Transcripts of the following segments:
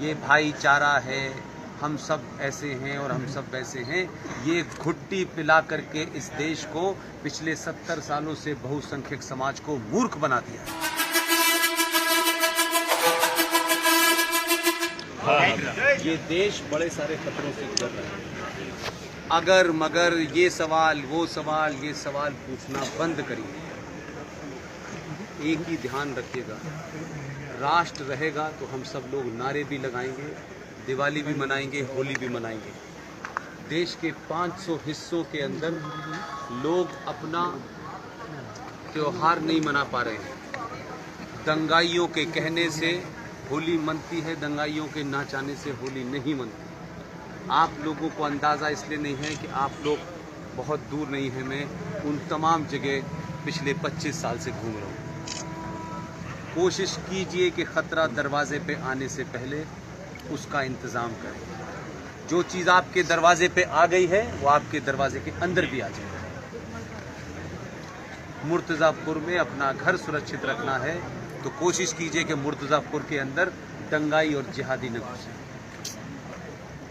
ये भाईचारा है, हम सब ऐसे हैं और हम सब वैसे हैं, ये घुट्टी पिला करके इस देश को पिछले 70 सालों से बहुसंख्यक समाज को मूर्ख बना दिया। ये देश बड़े सारे खतरों से गुजर रहा है। अगर मगर ये सवाल वो सवाल ये सवाल पूछना बंद करिए। एक ही ध्यान रखिएगा, राष्ट्र रहेगा तो हम सब लोग नारे भी लगाएंगे, दिवाली भी मनाएंगे, होली भी मनाएंगे। देश के 500 हिस्सों के अंदर लोग अपना त्योहार नहीं मना पा रहे हैं। दंगाइयों के कहने से होली मनती है, दंगाइयों के ना चाहने से होली नहीं मनती। आप लोगों को अंदाज़ा इसलिए नहीं है कि आप लोग बहुत दूर नहीं हैं। मैं उन तमाम जगह पिछले 25 साल से घूम रहा हूँ। कोशिश कीजिए कि ख़तरा दरवाजे पे आने से पहले उसका इंतज़ाम करें। जो चीज़ आपके दरवाजे पे आ गई है वो आपके दरवाजे के अंदर भी आ जाए। मुर्तज़ापुर में अपना घर सुरक्षित रखना है तो कोशिश कीजिए कि मुर्तज़ापुर के अंदर दंगाई और जिहादी न घुसे।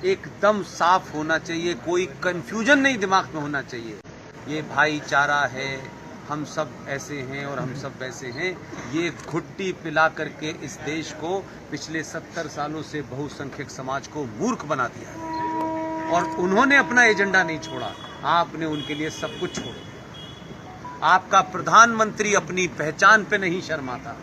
एकदम साफ होना चाहिए, कोई कंफ्यूजन नहीं दिमाग में होना चाहिए। ये भाईचारा है, हम सब ऐसे हैं और हम सब वैसे हैं, ये घुट्टी पिला करके इस देश को पिछले 70 सालों से बहुसंख्यक समाज को मूर्ख बना दिया है। और उन्होंने अपना एजेंडा नहीं छोड़ा, आपने उनके लिए सब कुछ छोड़ दिया। आपका प्रधानमंत्री अपनी पहचान पे नहीं शर्माता,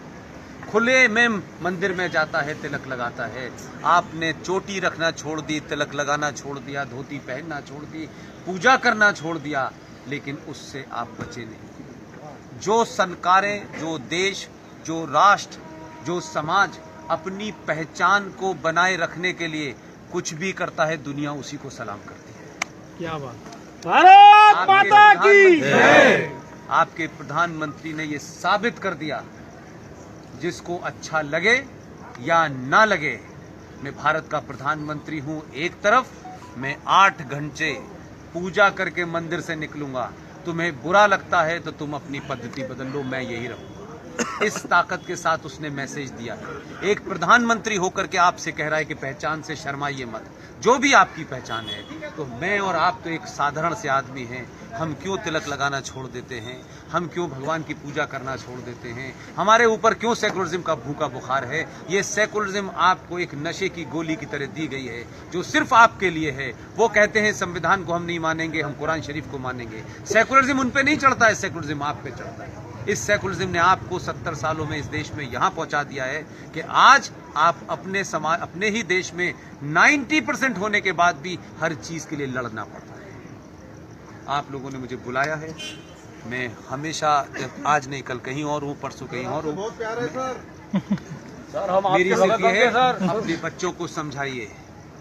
खुले में मंदिर में जाता है, तिलक लगाता है। आपने चोटी रखना छोड़ दी, तिलक लगाना छोड़ दिया, धोती पहनना छोड़ दी, पूजा करना छोड़ दिया, लेकिन उससे आप बचे नहीं। जो संस्कारें, जो देश, जो राष्ट्र, जो समाज अपनी पहचान को बनाए रखने के लिए कुछ भी करता है, दुनिया उसी को सलाम करती है। क्या बात, भारत माता की जय। आपके प्रधानमंत्री ने ये साबित कर दिया, जिसको अच्छा लगे या ना लगे, मैं भारत का प्रधानमंत्री हूं। एक तरफ मैं 8 घंटे पूजा करके मंदिर से निकलूंगा, तुम्हें बुरा लगता है तो तुम अपनी पद्धति बदल लो, मैं यही रहूंगा। इस ताकत के साथ उसने मैसेज दिया। एक प्रधानमंत्री होकर के आपसे कह रहा है कि पहचान से शर्माइए मत, जो भी आपकी पहचान है। तो मैं और आप तो एक साधारण से आदमी हैं, हम क्यों तिलक लगाना छोड़ देते हैं? हम क्यों भगवान की पूजा करना छोड़ देते हैं? हमारे ऊपर क्यों सेकुलरिज्म का भूखा बुखार है? ये सेकुलरिज्म आपको एक नशे की गोली की तरह दी गई है, जो सिर्फ आपके लिए है। वो कहते हैं संविधान को हम नहीं मानेंगे, हम कुरान शरीफ को मानेंगे। सेकुलरिज्म उन पे नहीं चढ़ता है, सेकुलरिज्म आप पे चढ़ता है। इस सेकुलरिज्म ने आपको 70 सालों में इस देश में यहां पहुंचा दिया है कि आज आप अपने समाज, अपने ही देश में 90% होने के बाद भी हर चीज के लिए लड़ना पड़ता है। आप लोगों ने मुझे बुलाया है, मैं हमेशा, आज नहीं कल कहीं और हूं, परसों कहीं और हूं। मेरी सिर्फ ये है, अपने बच्चों को समझाइए,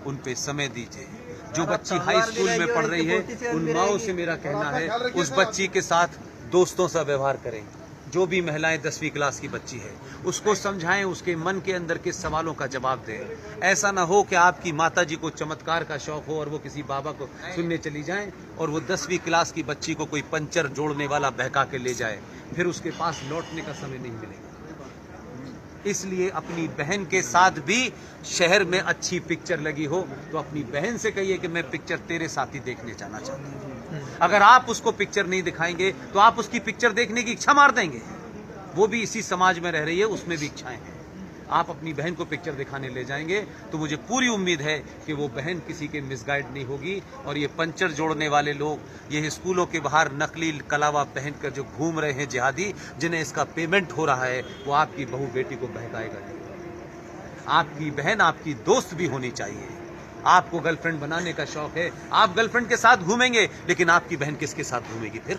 उन पे समय दीजिए। जो बच्ची हाई स्कूल में पढ़ रही है, उन माओं से मेरा कहना है उस बच्ची के साथ दोस्तों सा व्यवहार करें। जो भी महिलाएं 10वीं क्लास की बच्ची है, उसको समझाएं, उसके मन के अंदर के सवालों का जवाब दें। ऐसा ना हो कि आपकी माताजी को चमत्कार का शौक हो और वो किसी बाबा को सुनने चली जाएं और वो 10वीं क्लास की बच्ची को कोई पंचर जोड़ने वाला बहका के ले जाए, फिर उसके पास लौटने का समय नहीं मिलेगा। इसलिए अपनी बहन के साथ भी शहर में अच्छी पिक्चर लगी हो तो अपनी बहन से कहिए कि मैं पिक्चर तेरे साथ ही देखने जाना चाहती हूँ। अगर आप उसको पिक्चर नहीं दिखाएंगे तो आप उसकी पिक्चर देखने की इच्छा मार देंगे। वो भी इसी समाज में रह रही है, उसमें भी इच्छाएं हैं। आप अपनी बहन को पिक्चर दिखाने ले जाएंगे तो मुझे पूरी उम्मीद है कि वो बहन किसी के मिसगाइड नहीं होगी। और ये पंचर जोड़ने वाले लोग, ये स्कूलों के बाहर नकली कलावा पहनकर जो घूम रहे हैं जिहादी, जिन्हें इसका पेमेंट हो रहा है, वो आपकी बहू बेटी को बहकाएगा नहीं। आपकी बहन आपकी दोस्त भी होनी चाहिए। आपको गर्लफ्रेंड बनाने का शौक है, आप गर्लफ्रेंड के साथ घूमेंगे, लेकिन आपकी बहन किसके साथ घूमेगी? फिर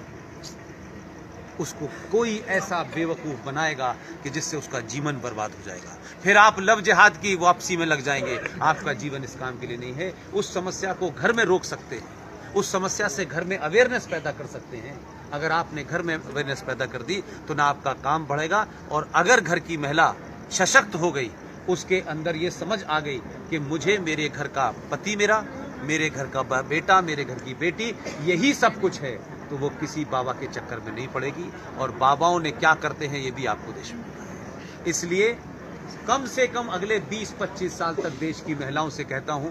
उसको कोई ऐसा बेवकूफ बनाएगा कि जिससे उसका जीवन बर्बाद हो जाएगा। फिर आप लव जिहाद की वापसी में लग जाएंगे। आपका जीवन इस काम के लिए नहीं है। उस समस्या को घर में रोक सकते हैं, उस समस्या से घर में अवेयरनेस पैदा कर सकते हैं। अगर आपने घर में अवेयरनेस पैदा कर दी तो ना आपका काम बढ़ेगा, और अगर घर की महिला सशक्त हो गई, उसके अंदर ये समझ आ गई कि मुझे मेरे घर का पति, मेरे घर का बेटा, मेरे घर की बेटी, यही सब कुछ है, तो वो किसी बाबा के चक्कर में नहीं पड़ेगी। और बाबाओं ने क्या करते हैं ये भी आपको देश में पता है। इसलिए कम से कम अगले 20-25 साल तक देश की महिलाओं से कहता हूं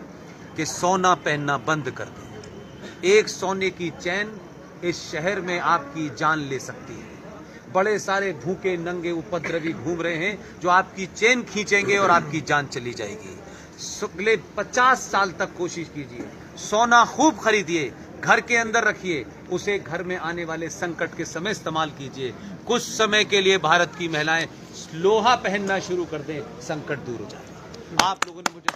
कि सोना पहनना बंद कर दें। एक सोने की चैन इस शहर में आपकी जान ले सकती है। बड़े सारे भूखे नंगे उपद्रवी घूम रहे हैं जो आपकी चेन खींचेंगे और आपकी जान चली जाएगी। अगले 50 साल तक कोशिश कीजिए, सोना खूब खरीदिए, घर के अंदर रखिए, उसे घर में आने वाले संकट के समय इस्तेमाल कीजिए। कुछ समय के लिए भारत की महिलाएं लोहा पहनना शुरू कर दें, संकट दूर हो जाए। आप लोगों ने मुझे